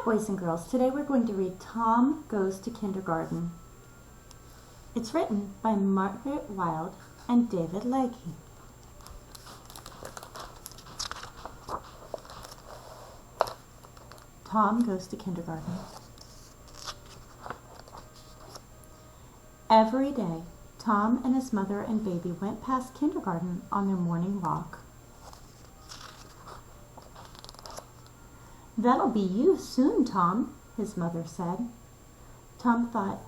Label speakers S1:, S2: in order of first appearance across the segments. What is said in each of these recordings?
S1: Hi, boys and girls. Today we're going to read Tom Goes to Kindergarten. It's written by Margaret and David Legge. Tom Goes to Kindergarten. Every day, Tom and his mother and baby went past kindergarten on their morning walk. "That'll be you soon, Tom," his mother said. Tom thought,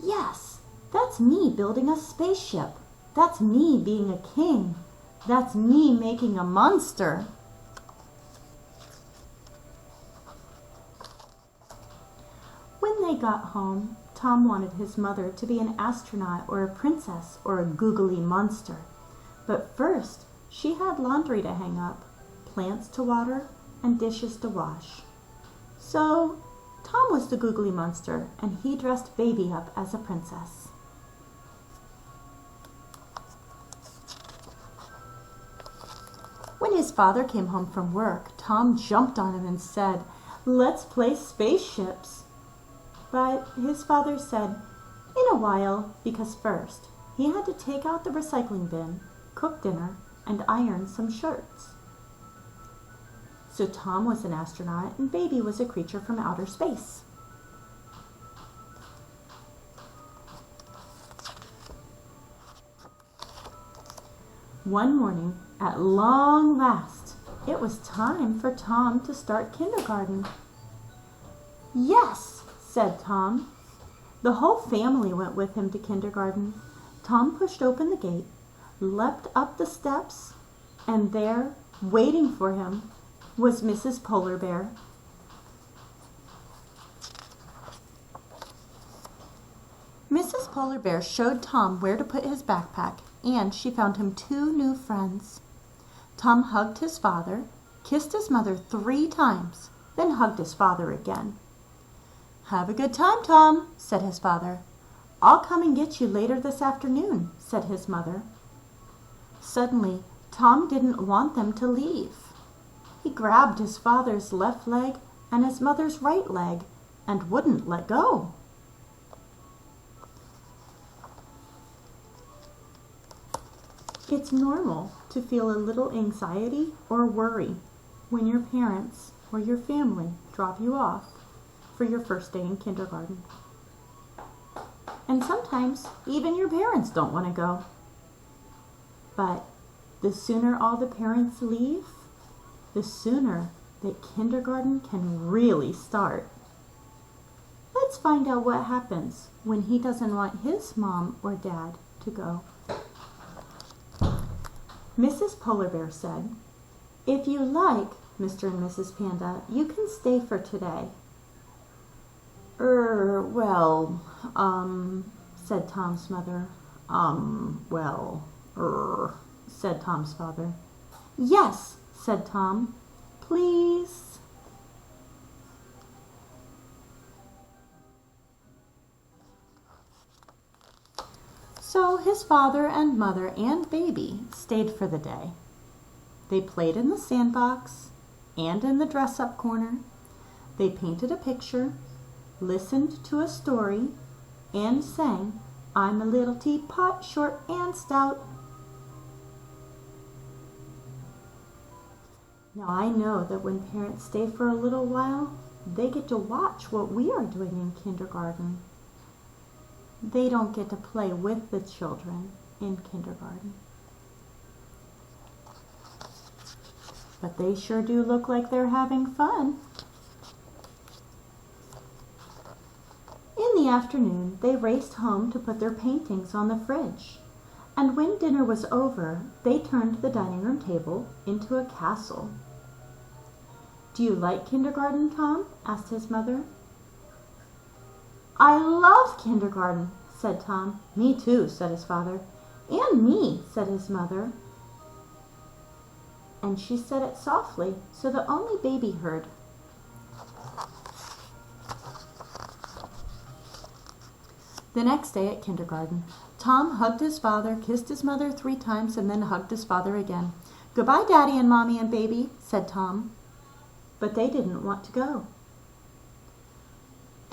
S1: "Yes, that's me building a spaceship. That's me being a king. That's me making a monster." When they got home, Tom wanted his mother to be an astronaut or a princess or a googly monster. But first, she had laundry to hang up, plants to water, and dishes to wash. So Tom was the googly monster, and he dressed baby up as a princess. When his father came home from work, Tom jumped on him and said, "Let's play spaceships." But his father said, "In a while," because first he had to take out the recycling bin, cook dinner, and iron some shirts. So Tom was an astronaut and baby was a creature from outer space. One morning, at long last, it was time for Tom to start kindergarten. "Yes," said Tom. The whole family went with him to kindergarten. Tom pushed open the gate, leapt up the steps, and there, waiting for him, was Mrs. Polar Bear. Mrs. Polar Bear showed Tom where to put his backpack, and she found him 2 new friends. Tom hugged his father, kissed his mother 3 times, then hugged his father again. "Have a good time, Tom," said his father. "I'll come and get you later this afternoon," said his mother. Suddenly, Tom didn't want them to leave. He grabbed his father's left leg and his mother's right leg and wouldn't let go. It's normal to feel a little anxiety or worry when your parents or your family drop you off for your first day in kindergarten. And sometimes even your parents don't want to go. But the sooner all the parents leave, the sooner that kindergarten can really start. Let's find out what happens when he doesn't want his mom or dad to go. Mrs. Polar Bear said, "If you like, Mr. and Mrs. Panda, you can stay for today." Said Tom's mother. Said Tom's father. "Yes," said Tom. "Please." So his father and mother and baby stayed for the day. They played in the sandbox and in the dress-up corner. They painted a picture, listened to a story, and sang, "I'm a little teapot, short and stout." Now I know that when parents stay for a little while, they get to watch what we are doing in kindergarten. They don't get to play with the children in kindergarten. But they sure do look like they're having fun. In the afternoon, they raced home to put their paintings on the fridge. And when dinner was over, they turned the dining room table into a castle. "Do you like kindergarten, Tom?" asked his mother. "I love kindergarten," said Tom. "Me too," said his father. "And me," said his mother. And she said it softly, so that only baby heard. The next day at kindergarten, Tom hugged his father, kissed his mother 3 times, and then hugged his father again. "Goodbye, Daddy and Mommy and Baby," said Tom. But they didn't want to go.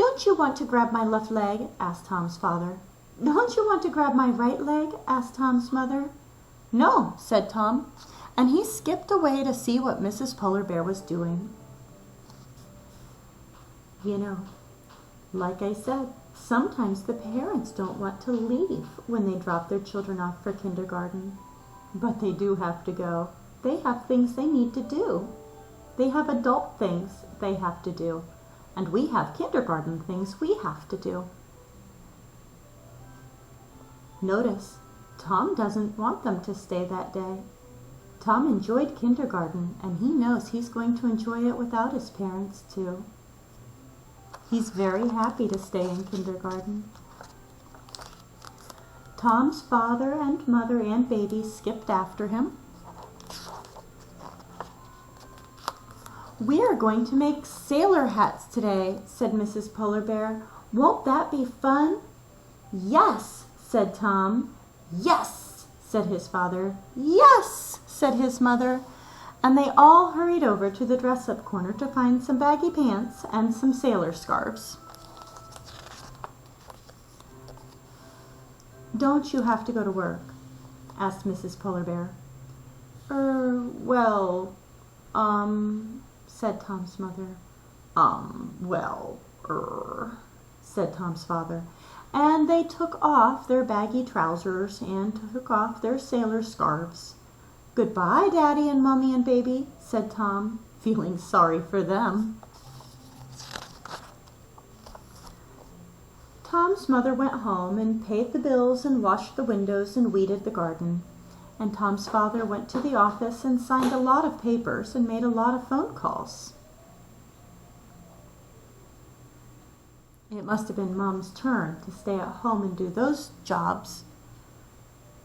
S1: "Don't you want to grab my left leg?" asked Tom's father. "Don't you want to grab my right leg?" asked Tom's mother. "No," said Tom, and he skipped away to see what Mrs. Polar Bear was doing. You know, like I said, sometimes the parents don't want to leave when they drop their children off for kindergarten. But they do have to go. They have things they need to do. They have adult things they have to do. And we have kindergarten things we have to do. Notice, Tom doesn't want them to stay that day. Tom enjoyed kindergarten, and he knows he's going to enjoy it without his parents too. He's very happy to stay in kindergarten. Tom's father and mother and baby skipped after him. "We are going to make sailor hats today," said Mrs. Polar Bear. "Won't that be fun?" "Yes," said Tom. "Yes," said his father. "Yes," said his mother. And they all hurried over to the dress-up corner to find some baggy pants and some sailor scarves. "Don't you have to go to work?" asked Mrs. Polar Bear. Well, said Tom's mother. Said Tom's father. And they took off their baggy trousers and took off their sailor scarves. "Goodbye, Daddy and Mommy and Baby," said Tom, feeling sorry for them. Tom's mother went home and paid the bills and washed the windows and weeded the garden. And Tom's father went to the office and signed a lot of papers and made a lot of phone calls. It must have been Mom's turn to stay at home and do those jobs.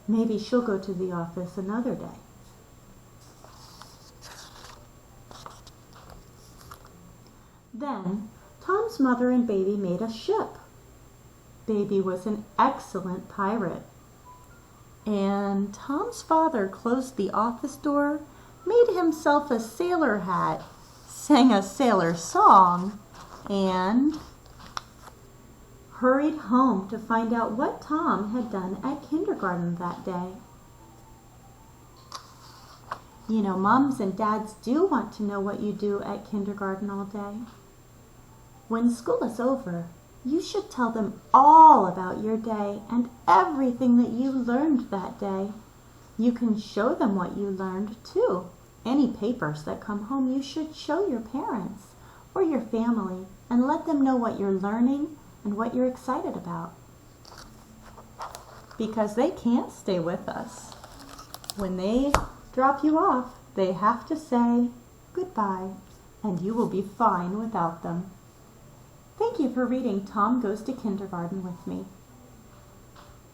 S1: Maybe she'll go to the office another day. Then Tom's mother and Baby made a ship. Baby was an excellent pirate. And Tom's father closed the office door, made himself a sailor hat, sang a sailor song, and hurried home to find out what Tom had done at kindergarten that day. You know, moms and dads do want to know what you do at kindergarten all day. When school is over, you should tell them all about your day and everything that you learned that day. You can show them what you learned, too. Any papers that come home, you should show your parents or your family and let them know what you're learning and what you're excited about. Because they can't stay with us. When they drop you off, they have to say goodbye, and you will be fine without them. Thank you for reading Tom Goes to Kindergarten with me.